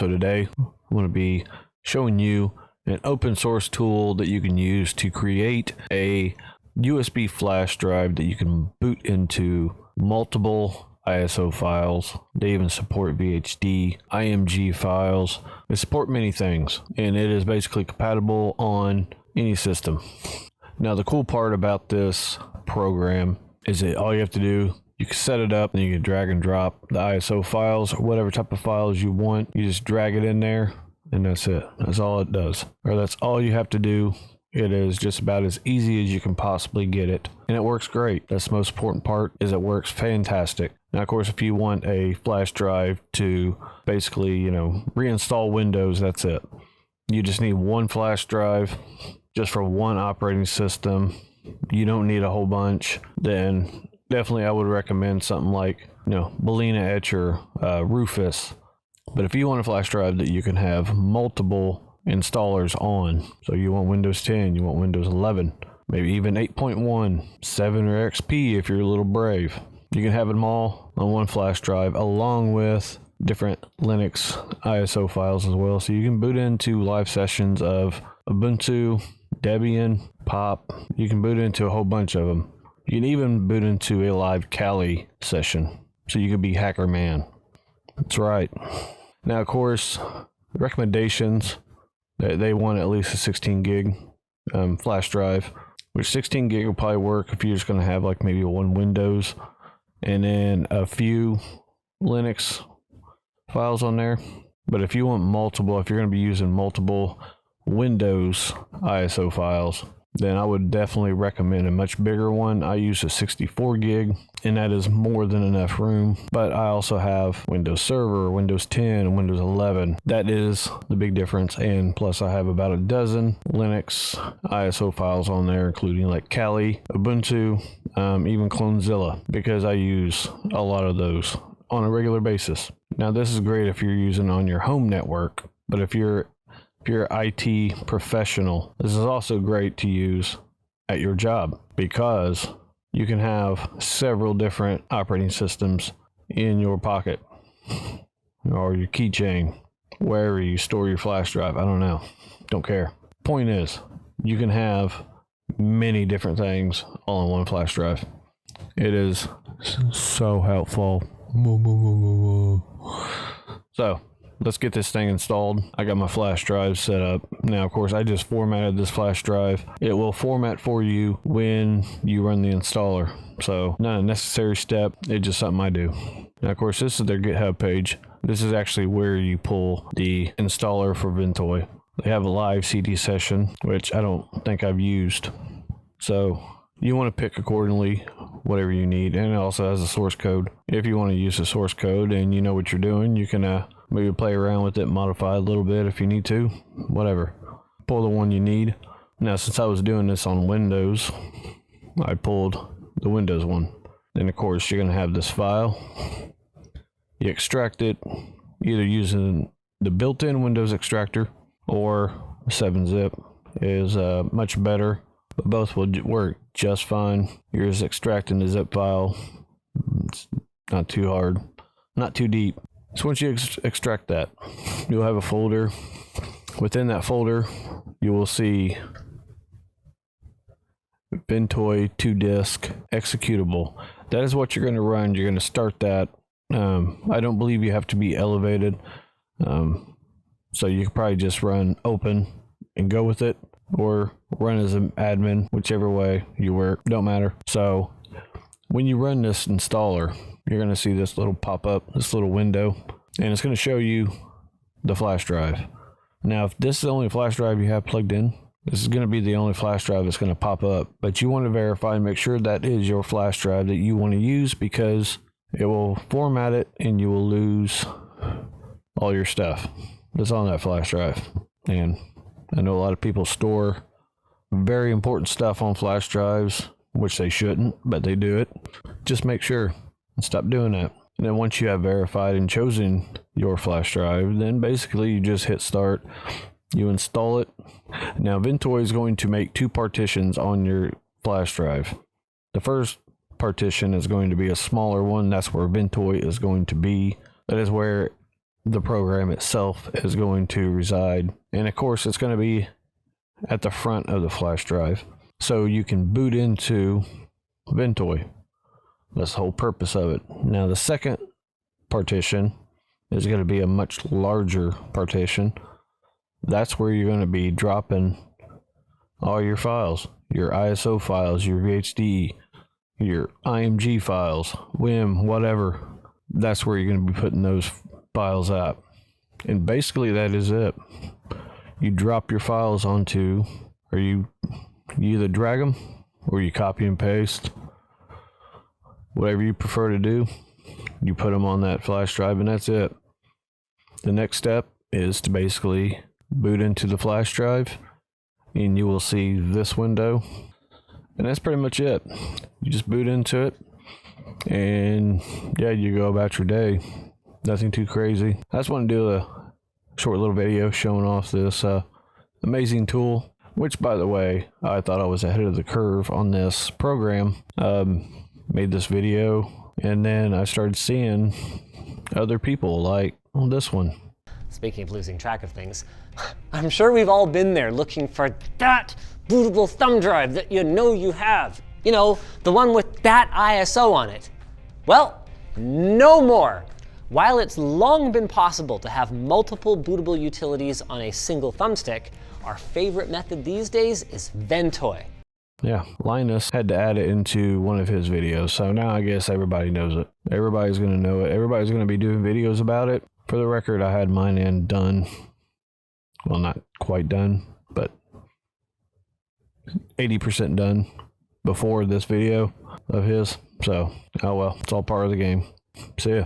So today I'm going to be showing you an open source tool that you can use to create a USB flash drive that you can boot into multiple ISO files. They even support VHD, IMG files. They support many things, and it is basically compatible on any system. Now, the cool part about this program is that all you have to do, you can set it up and you can drag and drop the ISO files or whatever type of files you want. You just drag it in there and that's it. That's all it does. Or that's all you have to do. It is just about as easy as you can possibly get it. And it works great. That's the most important part, is it works fantastic. Now, of course, if you want a flash drive to basically, reinstall Windows, that's it. You just need one flash drive just for one operating system. You don't need a whole bunch. Then definitely I would recommend something like, Balena Etcher, Rufus. But if you want a flash drive that you can have multiple installers on, so you want Windows 10, you want Windows 11, maybe even 8.1, 7, or XP if you're a little brave. You can have them all on one flash drive along with different Linux ISO files as well. So you can boot into live sessions of Ubuntu, Debian, Pop. You can boot into a whole bunch of them. You can even boot into a live Kali session. So you could be hacker man. That's right. Now, of course, recommendations, they want at least a 16 gig flash drive, which 16 gig will probably work if you're just going to have like maybe one Windows and then a few Linux files on there. But if you want multiple, if you're going to be using multiple Windows ISO files, then I would definitely recommend a much bigger one. I use a 64 gig, and that is more than enough room. But I also have Windows Server, Windows 10, and Windows 11. That is the big difference. And plus I have about a dozen Linux ISO files on there, including like Kali, Ubuntu, even Clonezilla, because I use a lot of those on a regular basis. Now, this is great if you're using on your home network, but if you're IT professional, this is also great to use at your job because you can have several different operating systems in your pocket or your keychain, wherever you store your flash drive. I don't know. Don't care. Point is, you can have many different things all in one flash drive. It is so helpful. So, let's get this thing installed. I got my flash drive set up. Now, of course, I just formatted this flash drive. It will format for you when you run the installer. So, not a necessary step. It's just something I do. Now, of course, this is their GitHub page. This is actually where you pull the installer for Ventoy. They have a live CD session, which I don't think I've used. So, you want to pick accordingly whatever you need. And it also has a source code. If you want to use the source code and you know what you're doing, you can maybe play around with it, modify a little bit if you need to, whatever. Pull the one you need. Now, since I was doing this on Windows, I pulled the Windows one. Then, of course, you're going to have this file. You extract it either using the built-in Windows extractor or 7-zip is much better, but both will work just fine. You're just extracting the zip file. It's not too hard, not too deep. So once you extract that, you'll have a folder. Within that folder, you will see Ventoy 2-disk executable. That is what you're going to run. You're going to start that. I don't believe you have to be elevated. So you can probably just run open and go with it, or run as an admin, whichever way you work, don't matter. So when you run this installer, you're going to see this little pop-up, this little window, and it's going to show you the flash drive. Now, if this is the only flash drive you have plugged in, this is going to be the only flash drive that's going to pop up. But you want to verify and make sure that is your flash drive that you want to use, because it will format it and you will lose all your stuff that's on that flash drive. And I know a lot of people store very important stuff on flash drives, which they shouldn't, but they do it. Just make sure and stop doing that. And then once you have verified and chosen your flash drive, then basically you just hit start. You install it. Now, Ventoy is going to make 2 partitions on your flash drive. The first partition is going to be a smaller one. That's where Ventoy is going to be. That is where the program itself is going to reside. And of course, it's going to be at the front of the flash drive. So you can boot into Ventoy. That's the whole purpose of it. Now, the second partition is going to be a much larger partition. That's where you're going to be dropping all your files, your ISO files, your VHD, your IMG files, WIM, whatever. That's where you're going to be putting those files at. And basically that is it. You drop your files onto, or you either drag them or you copy and paste. Whatever you prefer to do, you put them on that flash drive, and that's it. The next step is to basically boot into the flash drive, and you will see this window, and that's pretty much it. You just boot into it, and yeah, you go about your day. Nothing too crazy. I just want to do a short little video showing off this amazing tool, which, by the way, I thought I was ahead of the curve on this program. Made this video, and then I started seeing other people like on this one. Speaking of losing track of things, I'm sure we've all been there looking for that bootable thumb drive that you know you have. You know, the one with that ISO on it. Well, no more. While it's long been possible to have multiple bootable utilities on a single thumbstick, our favorite method these days is Ventoy. Yeah, Linus had to add it into one of his videos, so now I guess everybody knows it. Everybody's going to know it. Everybody's going to be doing videos about it. For the record, I had mine in done. Well, not quite done, but 80% done before this video of his. So, oh well, it's all part of the game. See ya.